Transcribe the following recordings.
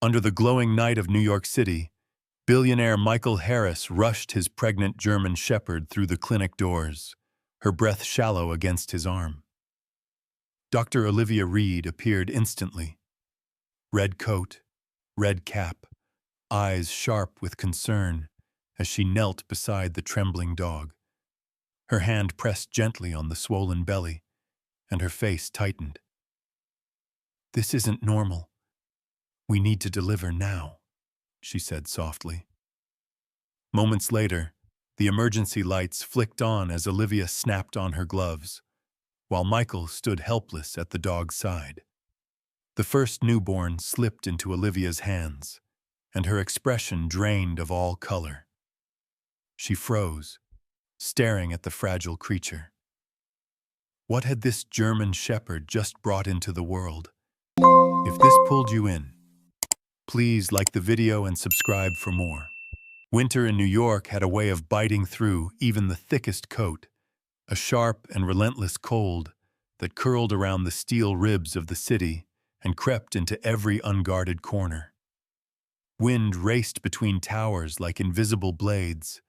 Under the glowing night of New York City, billionaire Michael Harris rushed his pregnant German shepherd through the clinic doors, her breath shallow against his arm. Dr. Olivia Reed appeared instantly. Red coat, red cap, eyes sharp with concern as she knelt beside the trembling dog. Her hand pressed gently on the swollen belly, and her face tightened. "This isn't normal. We need to deliver now," she said softly. Moments later, the emergency lights flicked on as Olivia snapped on her gloves, while Michael stood helpless at the dog's side. The first newborn slipped into Olivia's hands, and her expression drained of all color. She froze, staring at the fragile creature. What had this German shepherd just brought into the world? If this pulled you in, please like the video and subscribe for more. Winter in New York had a way of biting through even the thickest coat, a sharp and relentless cold that curled around the steel ribs of the city and crept into every unguarded corner. Wind raced between towers like invisible blades,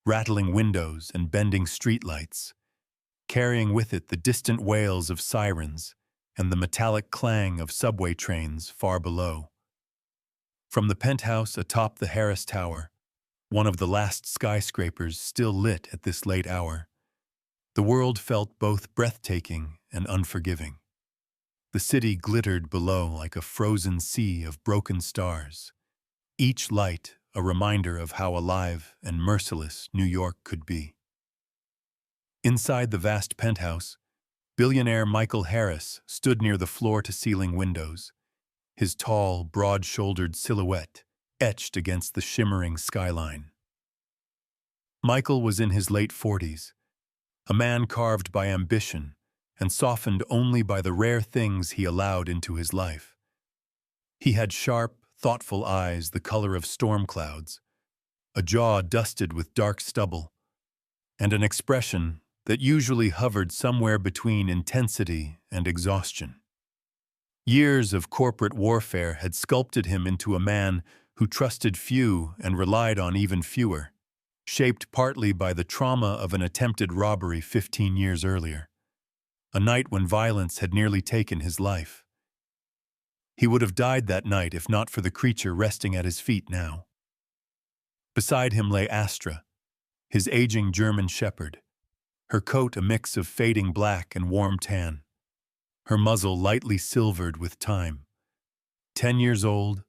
rattling windows and bending streetlights, carrying with it the distant wails of sirens and the metallic clang of subway trains far below. From the penthouse atop the Harris Tower, one of the last skyscrapers still lit at this late hour, the world felt both breathtaking and unforgiving. The city glittered below like a frozen sea of broken stars, each light a reminder of how alive and merciless New York could be. Inside the vast penthouse, billionaire Michael Harris stood near the floor-to-ceiling windows, his tall, broad-shouldered silhouette etched against the shimmering skyline. Michael was in his late 40s, a man carved by ambition and softened only by the rare things he allowed into his life. He had sharp, thoughtful eyes the color of storm clouds, a jaw dusted with dark stubble, and an expression that usually hovered somewhere between intensity and exhaustion. Years of corporate warfare had sculpted him into a man who trusted few and relied on even fewer, shaped partly by the trauma of an attempted robbery 15 years earlier, a night when violence had nearly taken his life. He would have died that night if not for the creature resting at his feet now. Beside him lay Astra, his aging German shepherd, her coat a mix of fading black and warm tan, her muzzle lightly silvered with time. 10 years old,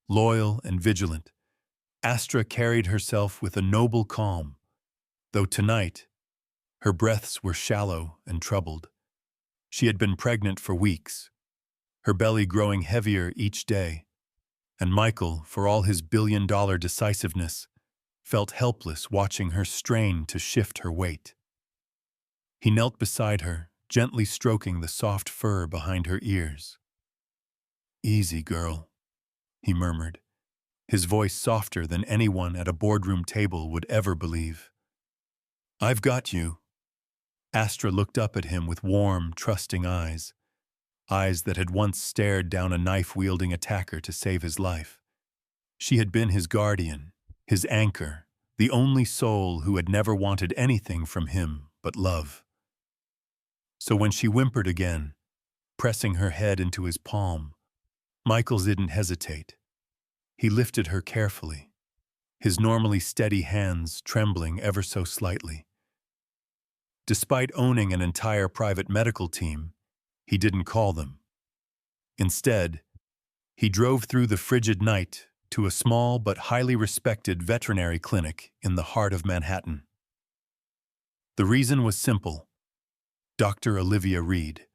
loyal and vigilant, Astra carried herself with a noble calm, though tonight her breaths were shallow and troubled. She had been pregnant for weeks, her belly growing heavier each day, and Michael, for all his billion-dollar decisiveness, felt helpless watching her strain to shift her weight. He knelt beside her, gently stroking the soft fur behind her ears. "Easy, girl," he murmured, his voice softer than anyone at a boardroom table would ever believe. "I've got you." Astra looked up at him with warm, trusting eyes, eyes that had once stared down a knife-wielding attacker to save his life. She had been his guardian, his anchor, the only soul who had never wanted anything from him but love. So when she whimpered again, pressing her head into his palm, Michael didn't hesitate. He lifted her carefully, his normally steady hands trembling ever so slightly. Despite owning an entire private medical team, he didn't call them. Instead, he drove through the frigid night to a small but highly respected veterinary clinic in the heart of Manhattan. The reason was simple: Dr. Olivia Reed.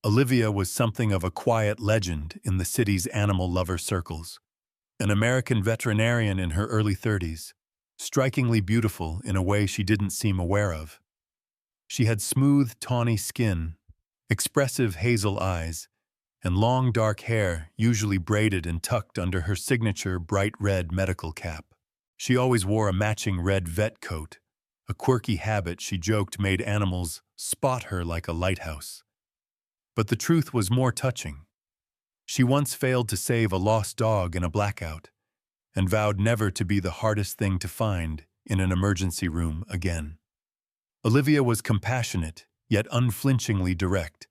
Olivia was something of a quiet legend in the city's animal lover circles, an American veterinarian in her early 30s, strikingly beautiful in a way she didn't seem aware of. She had smooth, tawny skin, expressive hazel eyes, and long dark hair usually braided and tucked under her signature bright red medical cap. She always wore a matching red vet coat, a quirky habit she joked made animals spot her like a lighthouse. But the truth was more touching. She once failed to save a lost dog in a blackout and vowed never to be the hardest thing to find in an emergency room again. Olivia was compassionate, yet unflinchingly direct,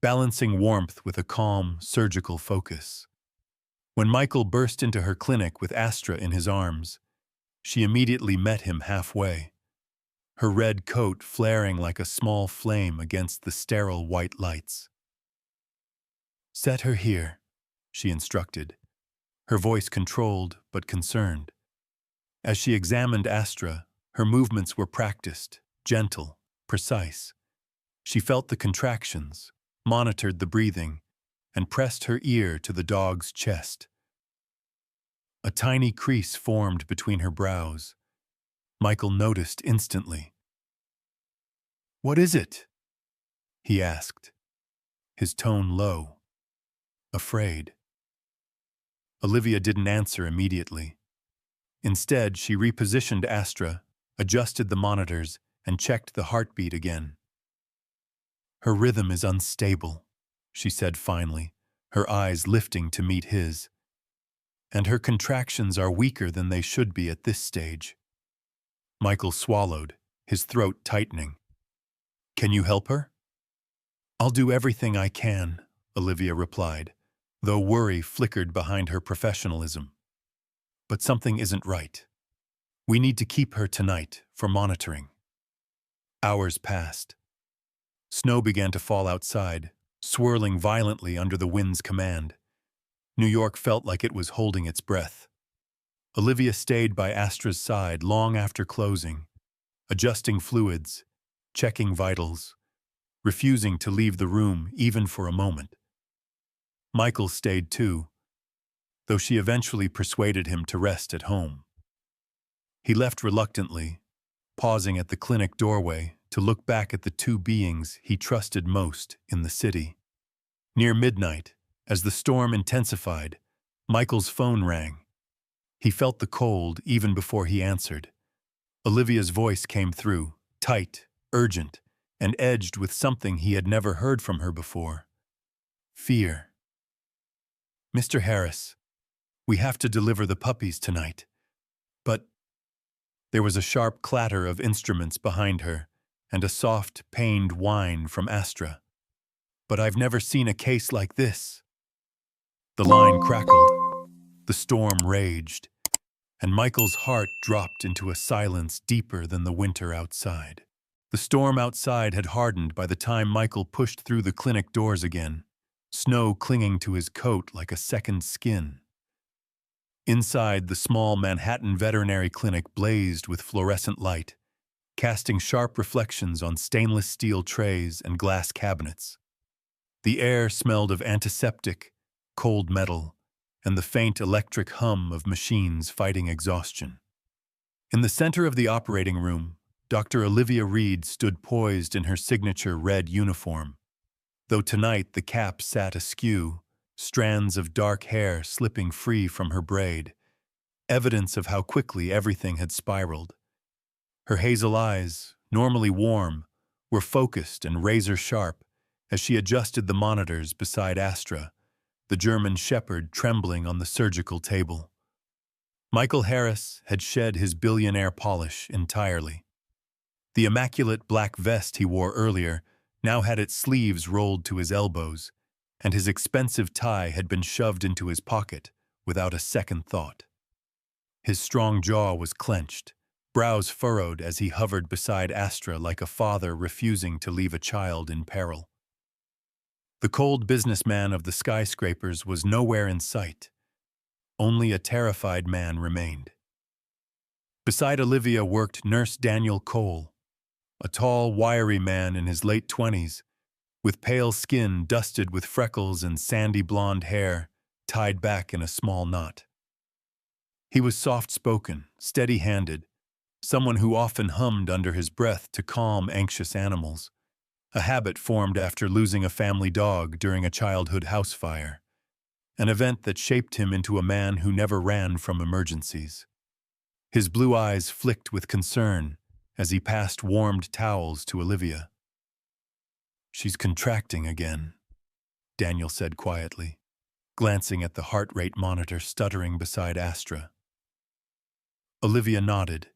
balancing warmth with a calm, surgical focus. When Michael burst into her clinic with Astra in his arms, she immediately met him halfway, her red coat flaring like a small flame against the sterile white lights. "Set her here," she instructed, her voice controlled but concerned. As she examined Astra, her movements were practiced, gentle, precise. She felt the contractions, monitored the breathing, and pressed her ear to the dog's chest. A tiny crease formed between her brows. Michael noticed instantly. "What is it?" he asked, his tone low, afraid. Olivia didn't answer immediately. Instead, she repositioned Astra, adjusted the monitors, and checked the heartbeat again. "Her rhythm is unstable," she said finally, her eyes lifting to meet his. "And her contractions are weaker than they should be at this stage." Michael swallowed, his throat tightening. "Can you help her?" "I'll do everything I can," Olivia replied, though worry flickered behind her professionalism. "But something isn't right. We need to keep her tonight for monitoring." Hours passed. Snow began to fall outside, swirling violently under the wind's command. New York felt like it was holding its breath. Olivia stayed by Astra's side long after closing, adjusting fluids, checking vitals, refusing to leave the room even for a moment. Michael stayed too, though she eventually persuaded him to rest at home. He left reluctantly, pausing at the clinic doorway to look back at the two beings he trusted most in the city. Near midnight, as the storm intensified, Michael's phone rang. He felt the cold even before he answered. Olivia's voice came through, tight, urgent, and edged with something he had never heard from her before. Fear. "Mr. Harris, we have to deliver the puppies tonight. But—" There was a sharp clatter of instruments behind her, and a soft, pained whine from Astra. "But I've never seen a case like this." The line crackled. The storm raged, and Michael's heart dropped into a silence deeper than the winter outside. The storm outside had hardened by the time Michael pushed through the clinic doors again, snow clinging to his coat like a second skin. Inside, the small Manhattan veterinary clinic blazed with fluorescent light, casting sharp reflections on stainless steel trays and glass cabinets. The air smelled of antiseptic, cold metal, and the faint electric hum of machines fighting exhaustion. In the center of the operating room, Dr. Olivia Reed stood poised in her signature red uniform, though tonight the cap sat askew, strands of dark hair slipping free from her braid, evidence of how quickly everything had spiraled. Her hazel eyes, normally warm, were focused and razor-sharp as she adjusted the monitors beside Astra, the German shepherd trembling on the surgical table. Michael Harris had shed his billionaire polish entirely. The immaculate black vest he wore earlier now had its sleeves rolled to his elbows, and his expensive tie had been shoved into his pocket without a second thought. His strong jaw was clenched, brows furrowed as he hovered beside Astra like a father refusing to leave a child in peril. The cold businessman of the skyscrapers was nowhere in sight. Only a terrified man remained. Beside Olivia worked Nurse Daniel Cole, a tall, wiry man in his late 20s, with pale skin dusted with freckles and sandy blonde hair tied back in a small knot. He was soft-spoken, steady-handed, someone who often hummed under his breath to calm anxious animals, a habit formed after losing a family dog during a childhood house fire, an event that shaped him into a man who never ran from emergencies. His blue eyes flicked with concern as he passed warmed towels to Olivia. "She's contracting again," Daniel said quietly. glancing at the heart rate monitor stuttering beside Astra. Olivia nodded,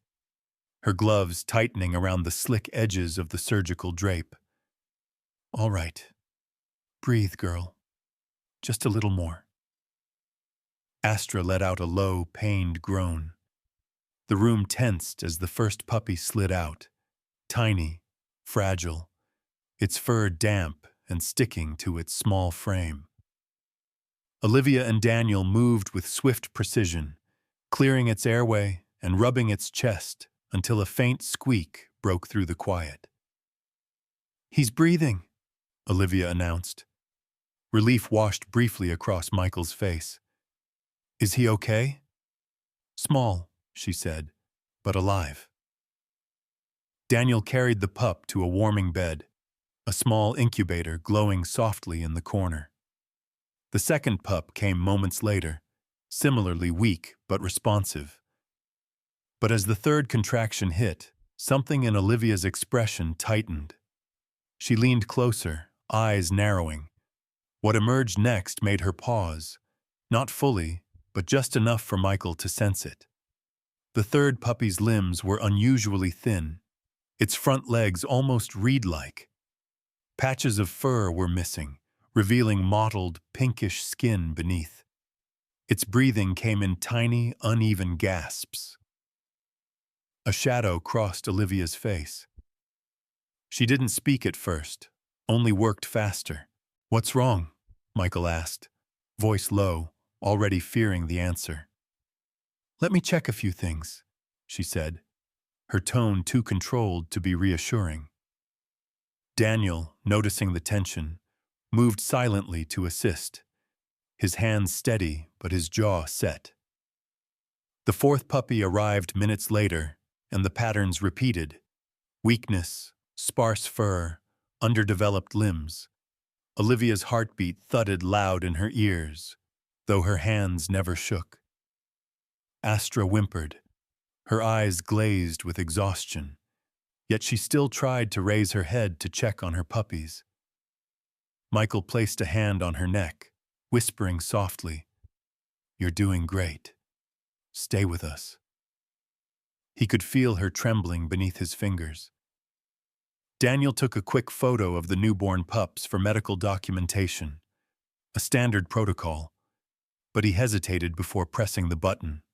her gloves tightening around the slick edges of the surgical drape. All right. Breathe, girl. Just a little more. Astra let out a low, pained groan. The room tensed as the first puppy slid out, tiny, fragile, its fur damp and sticking to its small frame. Olivia and Daniel moved with swift precision, clearing its airway and rubbing its chest until a faint squeak broke through the quiet. He's breathing, Olivia announced. Relief washed briefly across Michael's face. Is he okay? Small, she said, but alive. Daniel carried the pup to a warming bed, a small incubator glowing softly in the corner. The second pup came moments later, similarly weak but responsive. But as the third contraction hit, something in Olivia's expression tightened. She leaned closer, eyes narrowing. What emerged next made her pause, not fully, but just enough for Michael to sense it. The third puppy's limbs were unusually thin, its front legs almost reed-like. Patches of fur were missing, revealing mottled, pinkish skin beneath. Its breathing came in tiny, uneven gasps. A shadow crossed Olivia's face. She didn't speak at first, only worked faster. What's wrong? Michael asked, voice low, already fearing the answer. Let me check a few things, she said, her tone too controlled to be reassuring. Daniel, noticing the tension, moved silently to assist, his hands steady but his jaw set. The fourth puppy arrived minutes later, and the patterns repeated. Weakness, sparse fur, underdeveloped limbs. Olivia's heartbeat thudded loud in her ears, though her hands never shook. Astra whimpered, her eyes glazed with exhaustion, yet she still tried to raise her head to check on her puppies. Michael placed a hand on her neck, whispering softly, "You're doing great. Stay with us." He could feel her trembling beneath his fingers. Daniel took a quick photo of the newborn pups for medical documentation, a standard protocol, but he hesitated before pressing the button,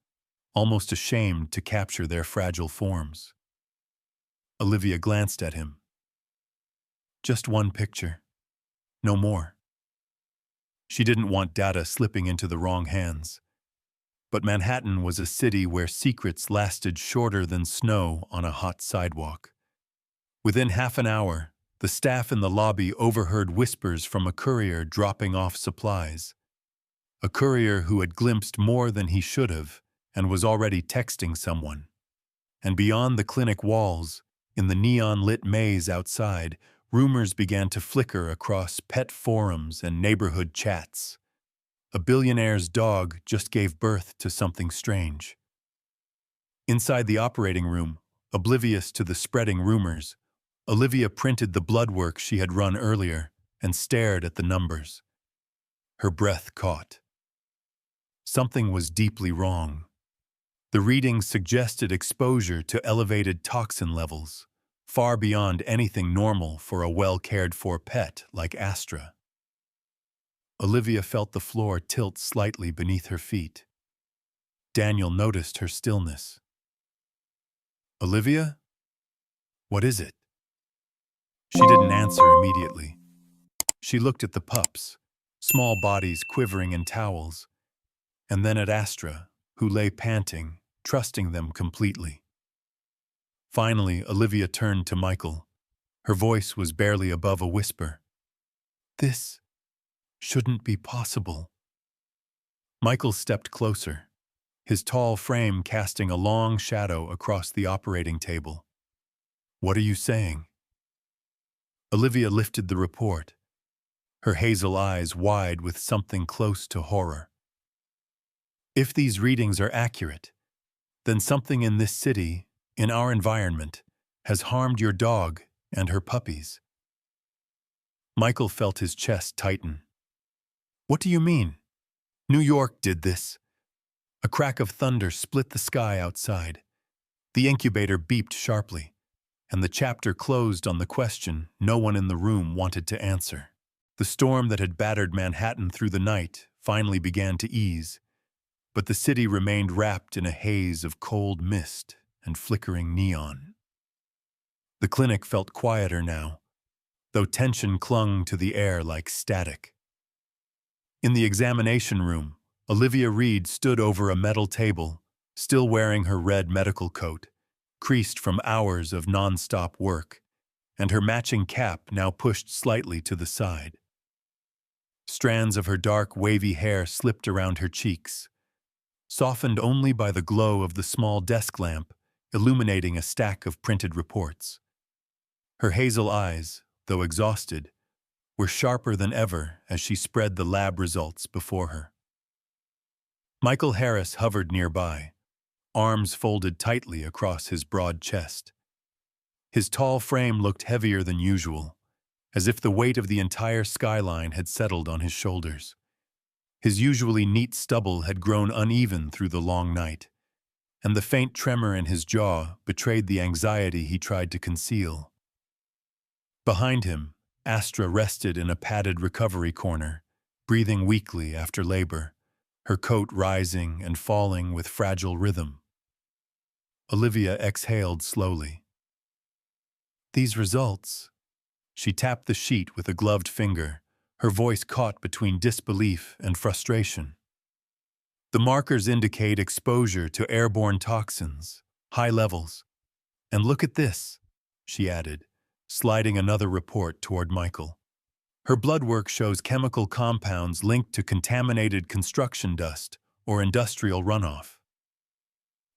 almost ashamed to capture their fragile forms. Olivia glanced at him. Just one picture. No more. She didn't want data slipping into the wrong hands. But Manhattan was a city where secrets lasted shorter than snow on a hot sidewalk. Within half an hour, the staff in the lobby overheard whispers from a courier dropping off supplies. A courier who had glimpsed more than he should have and was already texting someone. And beyond the clinic walls, in the neon-lit maze outside, rumors began to flicker across pet forums and neighborhood chats. A billionaire's dog just gave birth to something strange. Inside the operating room, oblivious to the spreading rumors, Olivia printed the blood work she had run earlier and stared at the numbers. Her breath caught. Something was deeply wrong. The readings suggested exposure to elevated toxin levels, far beyond anything normal for a well-cared-for pet like Astra. Olivia felt the floor tilt slightly beneath her feet. Daniel noticed her stillness. "Olivia? What is it?" She didn't answer immediately. She looked at the pups, small bodies quivering in towels, and then at Astra, who lay panting, trusting them completely. Finally, Olivia turned to Michael. Her voice was barely above a whisper. "This shouldn't be possible." Michael stepped closer, his tall frame casting a long shadow across the operating table. "What are you saying?" Olivia lifted the report, her hazel eyes wide with something close to horror. "If these readings are accurate, then something in this city, in our environment, has harmed your dog and her puppies." Michael felt his chest tighten. "What do you mean?" New York did this. A crack of thunder split the sky outside. The incubator beeped sharply, and the chapter closed on the question no one in the room wanted to answer. The storm that had battered Manhattan through the night finally began to ease, but the city remained wrapped in a haze of cold mist and flickering neon. The clinic felt quieter now, though tension clung to the air like static. In the examination room, Olivia Reed stood over a metal table, still wearing her red medical coat, creased from hours of non-stop work, and her matching cap now pushed slightly to the side. Strands of her dark, wavy hair slipped around her cheeks, softened only by the glow of the small desk lamp illuminating a stack of printed reports. Her hazel eyes, though exhausted, were sharper than ever as she spread the lab results before her. Michael Harris hovered nearby, arms folded tightly across his broad chest. His tall frame looked heavier than usual, as if the weight of the entire skyline had settled on his shoulders. His usually neat stubble had grown uneven through the long night, and the faint tremor in his jaw betrayed the anxiety he tried to conceal. Behind him, Astra rested in a padded recovery corner, breathing weakly after labor, her coat rising and falling with fragile rhythm. Olivia exhaled slowly. These results. She tapped the sheet with a gloved finger, her voice caught between disbelief and frustration. The markers indicate exposure to airborne toxins, high levels. And look at this, she added, sliding another report toward Michael. Her blood work shows chemical compounds linked to contaminated construction dust or industrial runoff.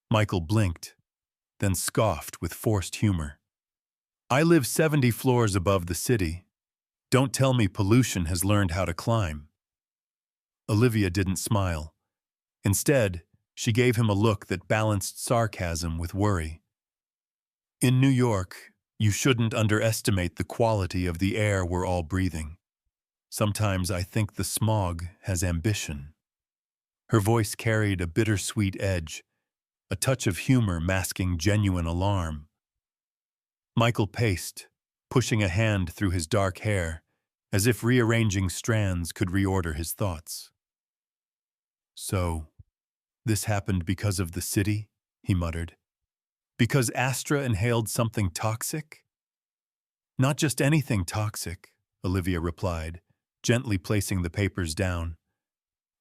Michael blinked, then scoffed with forced humor. I live 70 floors above the city. Don't tell me pollution has learned how to climb. Olivia didn't smile. Instead, she gave him a look that balanced sarcasm with worry. In New York, you shouldn't underestimate the quality of the air we're all breathing. Sometimes I think the smog has ambition. Her voice carried a bittersweet edge, a touch of humor masking genuine alarm. Michael paced, pushing a hand through his dark hair, as if rearranging strands could reorder his thoughts. So, this happened because of the city, he muttered. Because Astra inhaled something toxic? Not just anything toxic, Olivia replied, gently placing the papers down.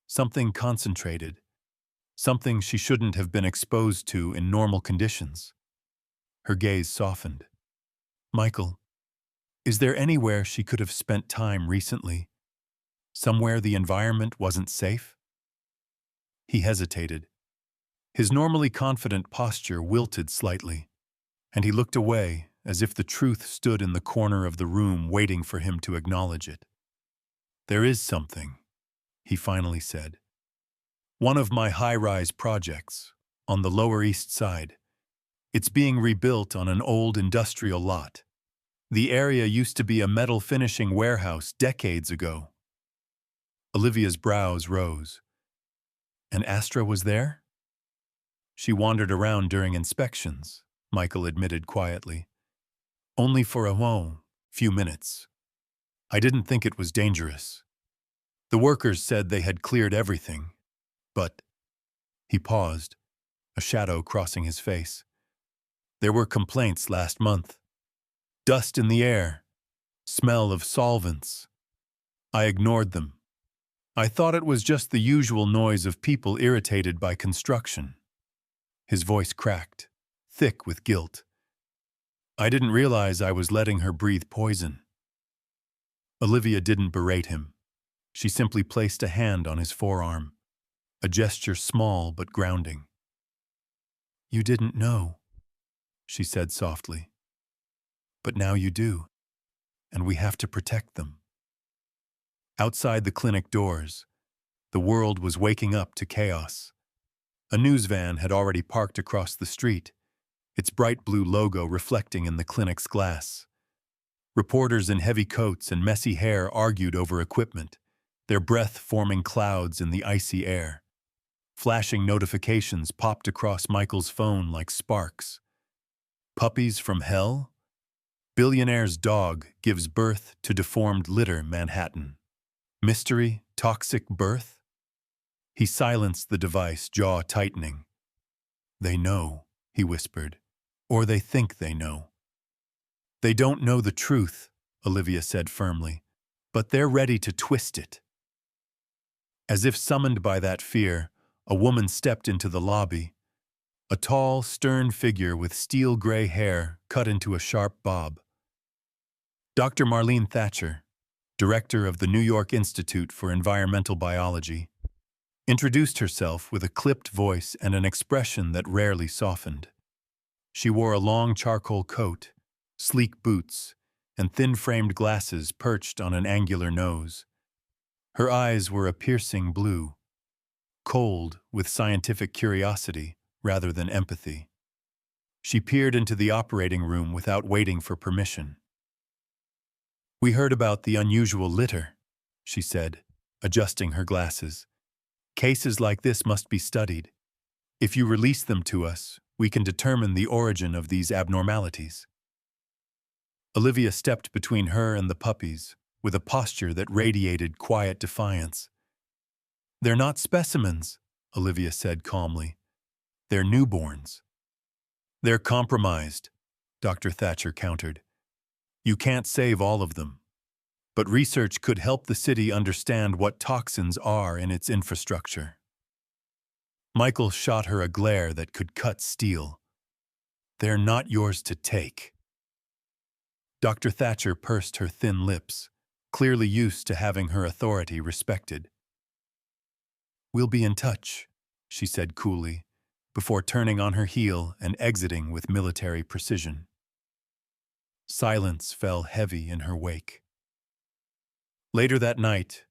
Something concentrated. Something she shouldn't have been exposed to in normal conditions. Her gaze softened. Michael, is there anywhere she could have spent time recently? Somewhere the environment wasn't safe? He hesitated. His normally confident posture wilted slightly, and he looked away as if the truth stood in the corner of the room waiting for him to acknowledge it. There is something, he finally said. One of my high-rise projects, on the Lower East Side. It's being rebuilt on an old industrial lot. The area used to be a metal finishing warehouse decades ago. Olivia's brows rose. And Astra was there? She wandered around during inspections, Michael admitted quietly. Only for a few minutes. I didn't think it was dangerous. The workers said they had cleared everything, but... He paused, a shadow crossing his face. There were complaints last month. Dust in the air, smell of solvents. I ignored them. I thought it was just the usual noise of people irritated by construction. His voice cracked, thick with guilt. I didn't realize I was letting her breathe poison. Olivia didn't berate him. She simply placed a hand on his forearm, a gesture small but grounding. You didn't know, she said softly. But now you do, and we have to protect them. Outside the clinic doors, the world was waking up to chaos. A news van had already parked across the street, its bright blue logo reflecting in the clinic's glass. Reporters in heavy coats and messy hair argued over equipment, their breath forming clouds in the icy air. Flashing notifications popped across Michael's phone like sparks. Puppies from hell? Billionaire's dog gives birth to deformed litter, Manhattan. Mystery, toxic birth? He silenced the device, jaw tightening. They know, he whispered. Or they think they know. They don't know the truth, Olivia said firmly, but they're ready to twist it. As if summoned by that fear, a woman stepped into the lobby. A tall, stern figure with steel-gray hair cut into a sharp bob. Dr. Marlene Thatcher, director of the New York Institute for Environmental Biology, introduced herself with a clipped voice and an expression that rarely softened. She wore a long charcoal coat, sleek boots, and thin-framed glasses perched on an angular nose. Her eyes were a piercing blue, cold with scientific curiosity rather than empathy. She peered into the operating room without waiting for permission. "We heard about the unusual litter," she said, adjusting her glasses. "Cases like this must be studied. If you release them to us, we can determine the origin of these abnormalities." Olivia stepped between her and the puppies, with a posture that radiated quiet defiance. "They're not specimens," Olivia said calmly. "They're newborns." "They're compromised," Dr. Thatcher countered. "You can't save all of them. But research could help the city understand what toxins are in its infrastructure." Michael shot her a glare that could cut steel. "They're not yours to take." Dr. Thatcher pursed her thin lips, clearly used to having her authority respected. "We'll be in touch," she said coolly, before turning on her heel and exiting with military precision. Silence fell heavy in her wake. Later that night,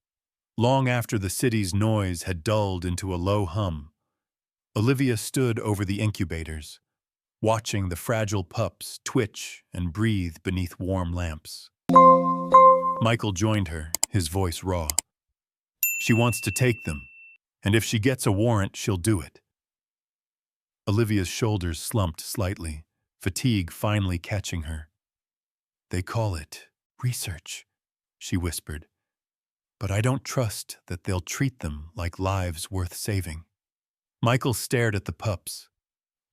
long after the city's noise had dulled into a low hum, Olivia stood over the incubators, watching the fragile pups twitch and breathe beneath warm lamps. Michael joined her, his voice raw. "She wants to take them, and if she gets a warrant, she'll do it." Olivia's shoulders slumped slightly, fatigue finally catching her. "They call it research," she whispered. "But I don't trust that they'll treat them like lives worth saving." Michael stared at the pups,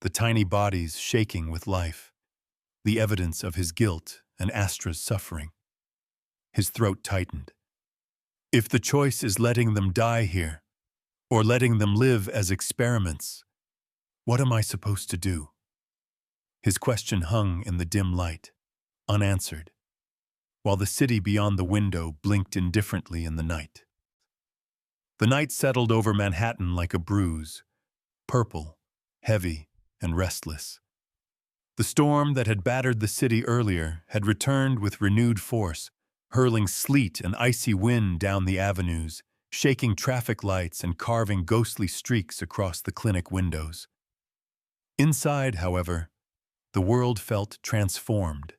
the tiny bodies shaking with life, the evidence of his guilt and Astra's suffering. His throat tightened. "If the choice is letting them die here, or letting them live as experiments, what am I supposed to do?" His question hung in the dim light, unanswered, while the city beyond the window blinked indifferently in the night. The night settled over Manhattan like a bruise, purple, heavy, and restless. The storm that had battered the city earlier had returned with renewed force, hurling sleet and icy wind down the avenues, shaking traffic lights and carving ghostly streaks across the clinic windows. Inside, however, the world felt transformed.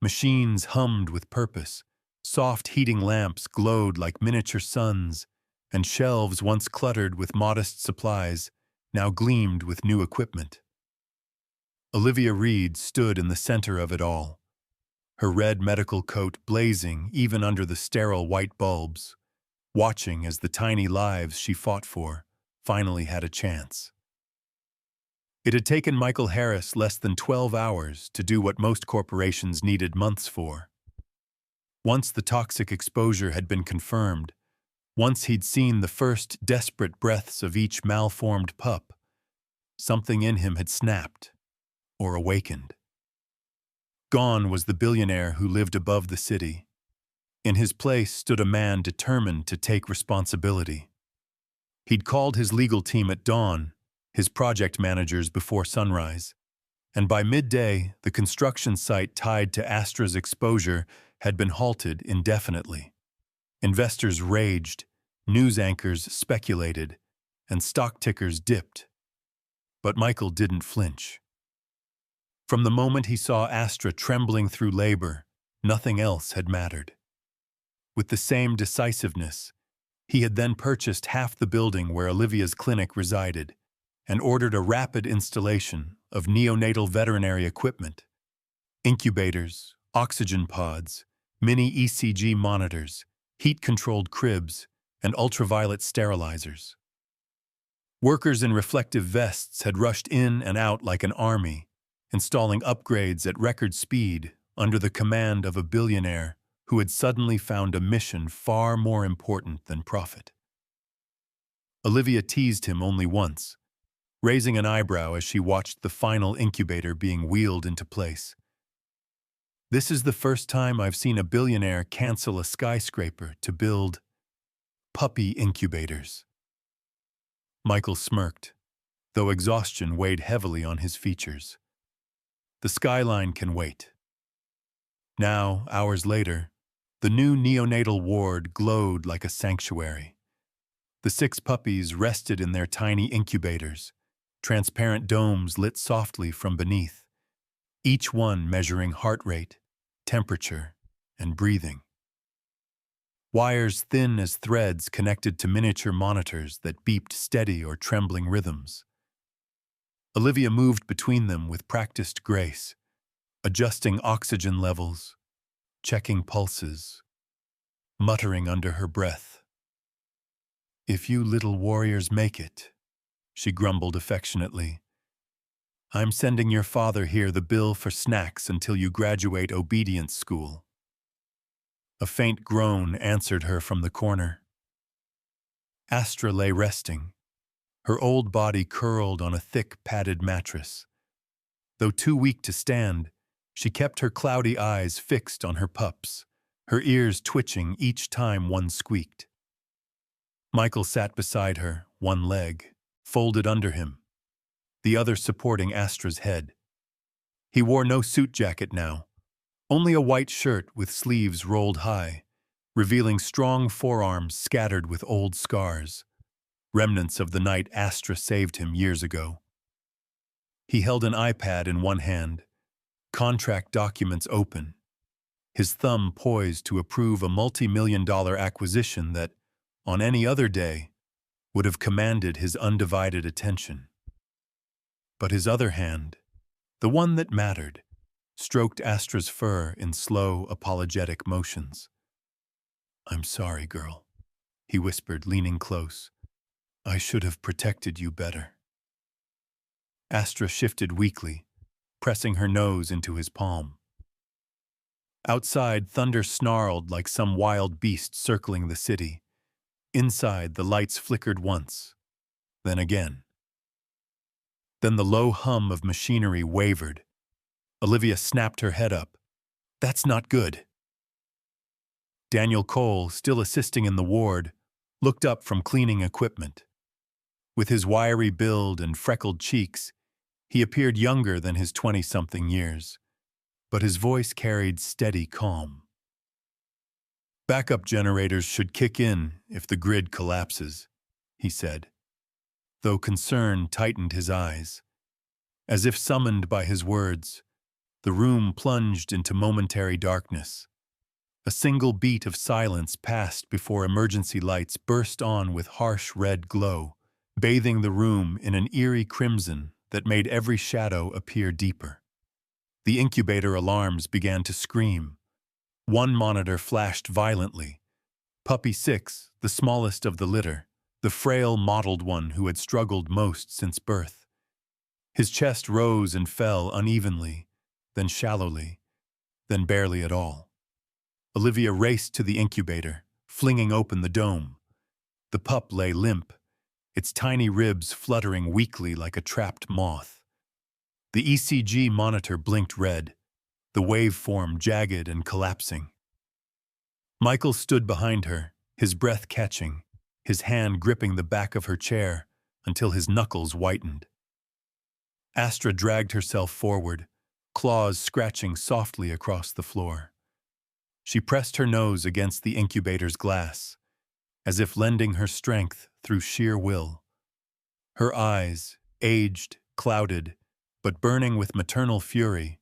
Machines hummed with purpose, soft heating lamps glowed like miniature suns, and shelves once cluttered with modest supplies now gleamed with new equipment. Olivia Reed stood in the center of it all, her red medical coat blazing even under the sterile white bulbs, watching as the tiny lives she fought for finally had a chance. It had taken Michael Harris less than 12 hours to do what most corporations needed months for. Once the toxic exposure had been confirmed, once he'd seen the first desperate breaths of each malformed pup, something in him had snapped or awakened. Gone was the billionaire who lived above the city. In his place stood a man determined to take responsibility. He'd called his legal team at dawn, his project managers before sunrise, and by midday, the construction site tied to Astra's exposure had been halted indefinitely. Investors raged, news anchors speculated, and stock tickers dipped. But Michael didn't flinch. From the moment he saw Astra trembling through labor, nothing else had mattered. With the same decisiveness, He had then purchased half the building where Olivia's clinic resided and ordered a rapid installation of neonatal veterinary equipment: incubators, oxygen pods, mini ECG monitors, heat-controlled cribs, and ultraviolet sterilizers. Workers in reflective vests had rushed in and out like an army, installing upgrades at record speed under the command of a billionaire who had suddenly found a mission far more important than profit. Olivia teased him only once, raising an eyebrow as she watched the final incubator being wheeled into place. "This is the first time I've seen a billionaire cancel a skyscraper to build puppy incubators." Michael smirked, though exhaustion weighed heavily on his features. The skyline can wait. Now, hours later, the new neonatal ward glowed like a sanctuary. The 6 puppies rested in their tiny incubators, transparent domes lit softly from beneath, each one measuring heart rate, temperature, and breathing. Wires thin as threads connected to miniature monitors that beeped steady or trembling rhythms. Olivia moved between them with practiced grace, adjusting oxygen levels, checking pulses, muttering under her breath. "If you little warriors make it," she grumbled affectionately, "I'm sending your father here the bill for snacks until you graduate obedience school." A faint groan answered her from the corner. Astra lay resting, her old body curled on a thick, padded mattress. Though too weak to stand, she kept her cloudy eyes fixed on her pups, her ears twitching each time one squeaked. Michael sat beside her, one leg folded under him, the other supporting Astra's head. He wore no suit jacket now, only a white shirt with sleeves rolled high, revealing strong forearms scattered with old scars, remnants of the night Astra saved him years ago. He held an iPad in one hand, contract documents open, his thumb poised to approve a multi-million-dollar acquisition that, on any other day, would have commanded his undivided attention. But his other hand, the one that mattered, stroked Astra's fur in slow, apologetic motions. "I'm sorry, girl," he whispered, leaning close. "I should have protected you better." Astra shifted weakly, pressing her nose into his palm. Outside, thunder snarled like some wild beast circling the city. Inside, the lights flickered once, then again. Then the low hum of machinery wavered. Olivia snapped her head up. "That's not good." Daniel Cole, still assisting in the ward, looked up from cleaning equipment. With his wiry build and freckled cheeks, he appeared younger than his 20-something years, but his voice carried steady calm. "Backup generators should kick in if the grid collapses," he said, though concern tightened his eyes. As if summoned by his words, the room plunged into momentary darkness. A single beat of silence passed before emergency lights burst on with harsh red glow, bathing the room in an eerie crimson that made every shadow appear deeper. The incubator alarms began to scream. One monitor flashed violently. Puppy 6, the smallest of the litter, the frail mottled one who had struggled most since birth. His chest rose and fell unevenly, then shallowly, then barely at all. Olivia raced to the incubator, flinging open the dome. The pup lay limp, its tiny ribs fluttering weakly like a trapped moth. The ECG monitor blinked red, the waveform jagged and collapsing. Michael stood behind her, his breath catching, his hand gripping the back of her chair until his knuckles whitened. Astra dragged herself forward, claws scratching softly across the floor. She pressed her nose against the incubator's glass, as if lending her strength through sheer will. Her eyes, aged, clouded, but burning with maternal fury,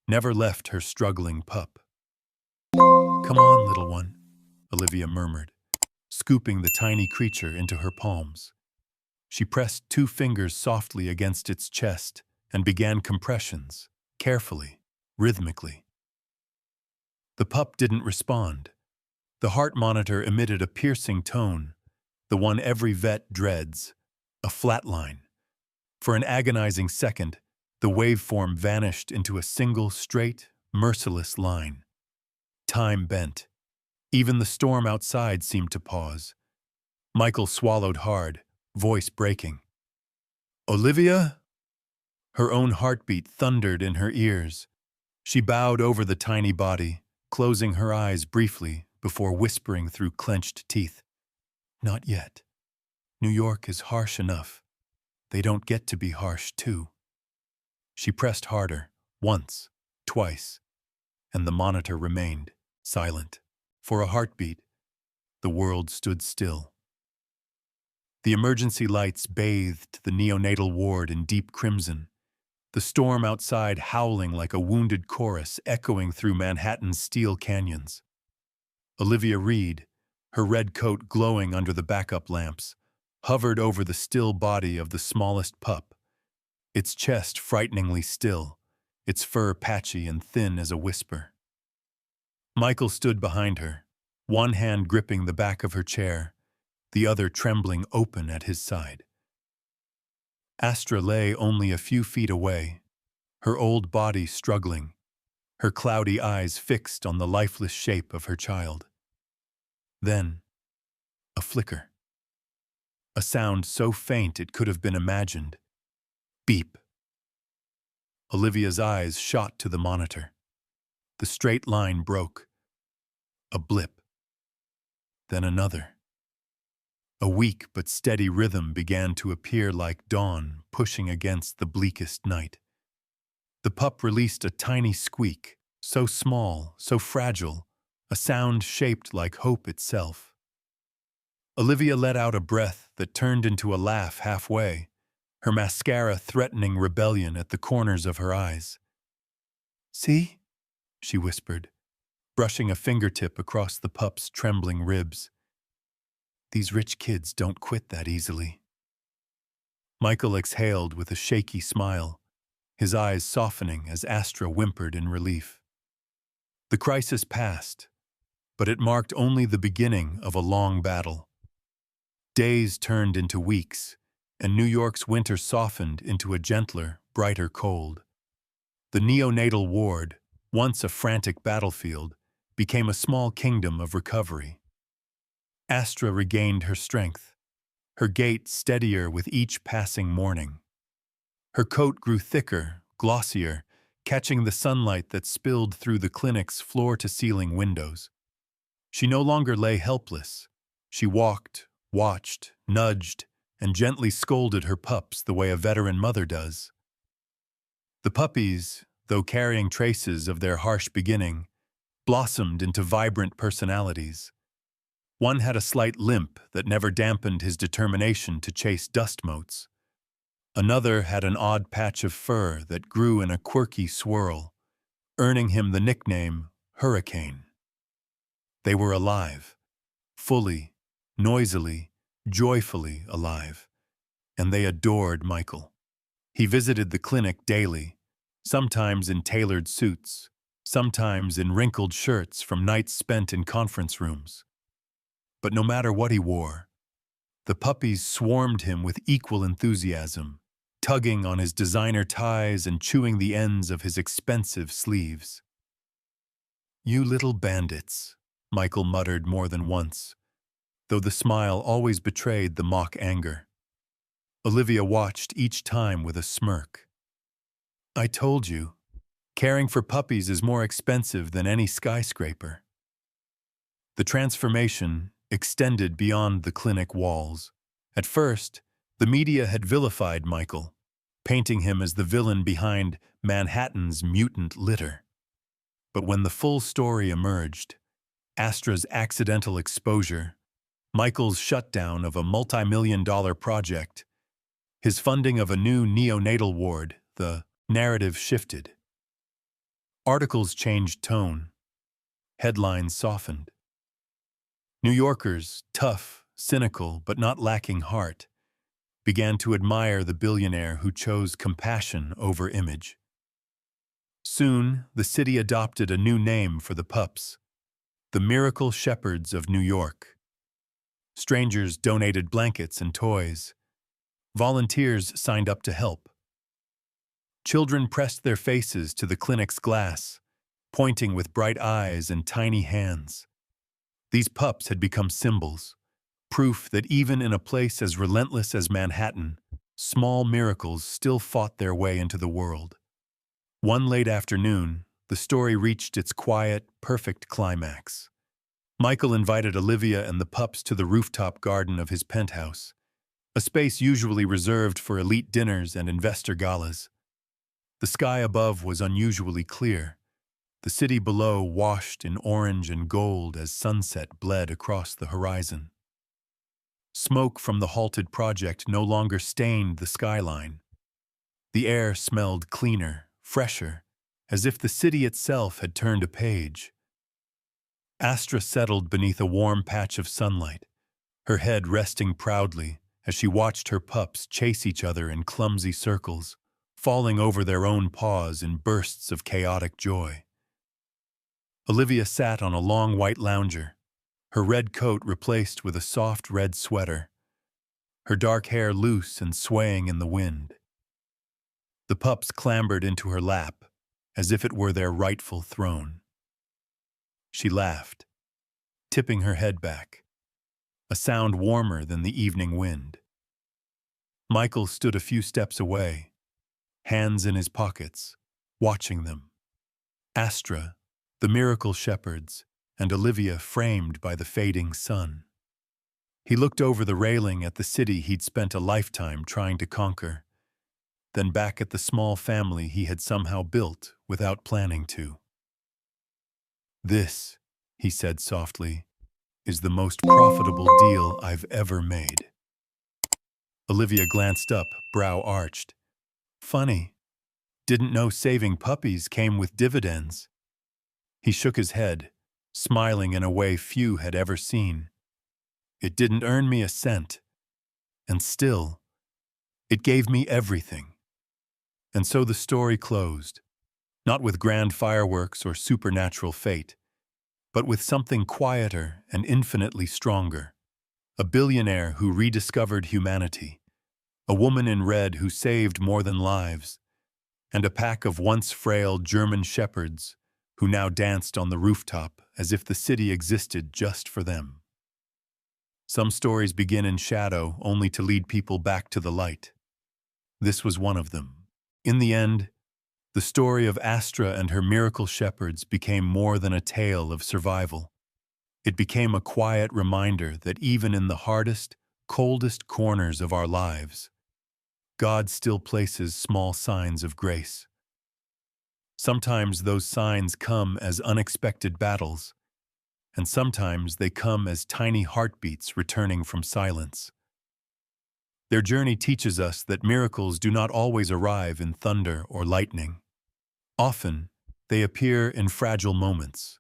never left her struggling pup. "Come on, little one," Olivia murmured, scooping the tiny creature into her palms. She pressed 2 fingers softly against its chest and began compressions, carefully, rhythmically. The pup didn't respond. The heart monitor emitted a piercing tone, the one every vet dreads, a flatline. For an agonizing second, the waveform vanished into a single, straight, merciless line. Time bent. Even the storm outside seemed to pause. Michael swallowed hard, voice breaking. "Olivia?" Her own heartbeat thundered in her ears. She bowed over the tiny body, closing her eyes briefly before whispering through clenched teeth. "Not yet. New York is harsh enough. They don't get to be harsh, too." She pressed harder, once, twice, and the monitor remained silent. For a heartbeat, the world stood still. The emergency lights bathed the neonatal ward in deep crimson, the storm outside howling like a wounded chorus echoing through Manhattan's steel canyons. Olivia Reed, her red coat glowing under the backup lamps, hovered over the still body of the smallest pup, its chest frighteningly still, its fur patchy and thin as a whisper. Michael stood behind her, one hand gripping the back of her chair, the other trembling open at his side. Astra lay only a few feet away, her old body struggling, her cloudy eyes fixed on the lifeless shape of her child. Then, a flicker. A sound so faint it could have been imagined. Beep. Olivia's eyes shot to the monitor. The straight line broke. A blip. Then another. A weak but steady rhythm began to appear like dawn pushing against the bleakest night. The pup released a tiny squeak, so small, so fragile, a sound shaped like hope itself. Olivia let out a breath that turned into a laugh halfway, her mascara threatening rebellion at the corners of her eyes. "See?" she whispered, brushing a fingertip across the pup's trembling ribs. "These rich kids don't quit that easily." Michael exhaled with a shaky smile, his eyes softening as Astra whimpered in relief. The crisis passed, but it marked only the beginning of a long battle. Days turned into weeks, and New York's winter softened into a gentler, brighter cold. The neonatal ward, once a frantic battlefield, became a small kingdom of recovery. Astra regained her strength, her gait steadier with each passing morning. Her coat grew thicker, glossier, catching the sunlight that spilled through the clinic's floor-to-ceiling windows. She no longer lay helpless. She walked, watched, nudged, and gently scolded her pups the way a veteran mother does. The puppies, though carrying traces of their harsh beginning, blossomed into vibrant personalities. One had a slight limp that never dampened his determination to chase dust motes. Another had an odd patch of fur that grew in a quirky swirl, earning him the nickname Hurricane. They were alive, fully, noisily, joyfully alive, and they adored Michael. He visited the clinic daily, sometimes in tailored suits, sometimes in wrinkled shirts from nights spent in conference rooms. But no matter what he wore, the puppies swarmed him with equal enthusiasm, tugging on his designer ties and chewing the ends of his expensive sleeves. "You little bandits," Michael muttered more than once, though the smile always betrayed the mock anger. Olivia watched each time with a smirk. "I told you, caring for puppies is more expensive than any skyscraper." The transformation extended beyond the clinic walls. At first, the media had vilified Michael, painting him as the villain behind Manhattan's mutant litter. But when the full story emerged, Astra's accidental exposure, Michael's shutdown of a multi-million-dollar project, his funding of a new neonatal ward, the narrative shifted. Articles changed tone. Headlines softened. New Yorkers, tough, cynical, but not lacking heart, began to admire the billionaire who chose compassion over image. Soon, the city adopted a new name for the pups, the Miracle Shepherds of New York. Strangers donated blankets and toys. Volunteers signed up to help. Children pressed their faces to the clinic's glass, pointing with bright eyes and tiny hands. These pups had become symbols, proof that even in a place as relentless as Manhattan, small miracles still fought their way into the world. One late afternoon, the story reached its quiet, perfect climax. Michael invited Olivia and the pups to the rooftop garden of his penthouse, a space usually reserved for elite dinners and investor galas. The sky above was unusually clear, the city below washed in orange and gold as sunset bled across the horizon. Smoke from the halted project no longer stained the skyline. The air smelled cleaner, fresher, as if the city itself had turned a page. Astra settled beneath a warm patch of sunlight, her head resting proudly as she watched her pups chase each other in clumsy circles, falling over their own paws in bursts of chaotic joy. Olivia sat on a long white lounger, her red coat replaced with a soft red sweater, her dark hair loose and swaying in the wind. The pups clambered into her lap, as if it were their rightful throne. She laughed, tipping her head back, a sound warmer than the evening wind. Michael stood a few steps away, hands in his pockets, watching them. Astra, the Miracle Shepherds, and Olivia framed by the fading sun. He looked over the railing at the city he'd spent a lifetime trying to conquer, then back at the small family he had somehow built without planning to. "This," he said softly, "is the most profitable deal I've ever made." Olivia glanced up, brow arched. "Funny. Didn't know saving puppies came with dividends." He shook his head, smiling in a way few had ever seen. "It didn't earn me a cent. And still, it gave me everything." And so the story closed, not with grand fireworks or supernatural fate, but with something quieter and infinitely stronger. A billionaire who rediscovered humanity, a woman in red who saved more than lives, and a pack of once frail German shepherds who now danced on the rooftop as if the city existed just for them. Some stories begin in shadow only to lead people back to the light. This was one of them. In the end, the story of Astra and her miracle shepherds became more than a tale of survival. It became a quiet reminder that even in the hardest, coldest corners of our lives, God still places small signs of grace. Sometimes those signs come as unexpected battles, and sometimes they come as tiny heartbeats returning from silence. Their journey teaches us that miracles do not always arrive in thunder or lightning. Often, they appear in fragile moments,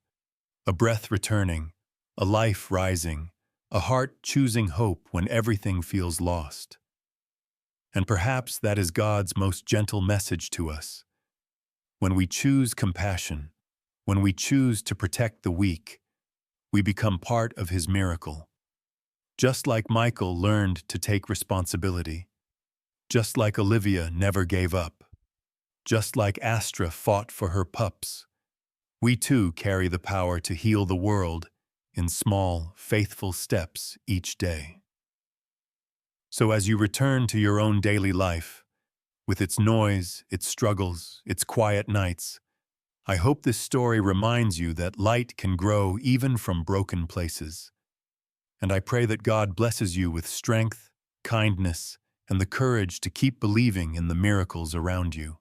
a breath returning, a life rising, a heart choosing hope when everything feels lost. And perhaps that is God's most gentle message to us. When we choose compassion, when we choose to protect the weak, we become part of His miracle. Just like Michael learned to take responsibility, just like Olivia never gave up, just like Astra fought for her pups, we too carry the power to heal the world in small, faithful steps each day. So as you return to your own daily life, with its noise, its struggles, its quiet nights, I hope this story reminds you that light can grow even from broken places. And I pray that God blesses you with strength, kindness, and the courage to keep believing in the miracles around you.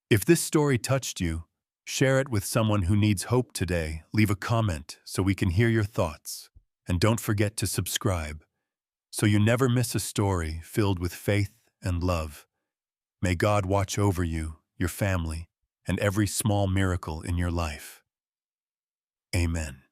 If this story touched you, share it with someone who needs hope today. Leave a comment so we can hear your thoughts. And don't forget to subscribe, so you never miss a story filled with faith and love. May God watch over you, your family, and every small miracle in your life. Amen.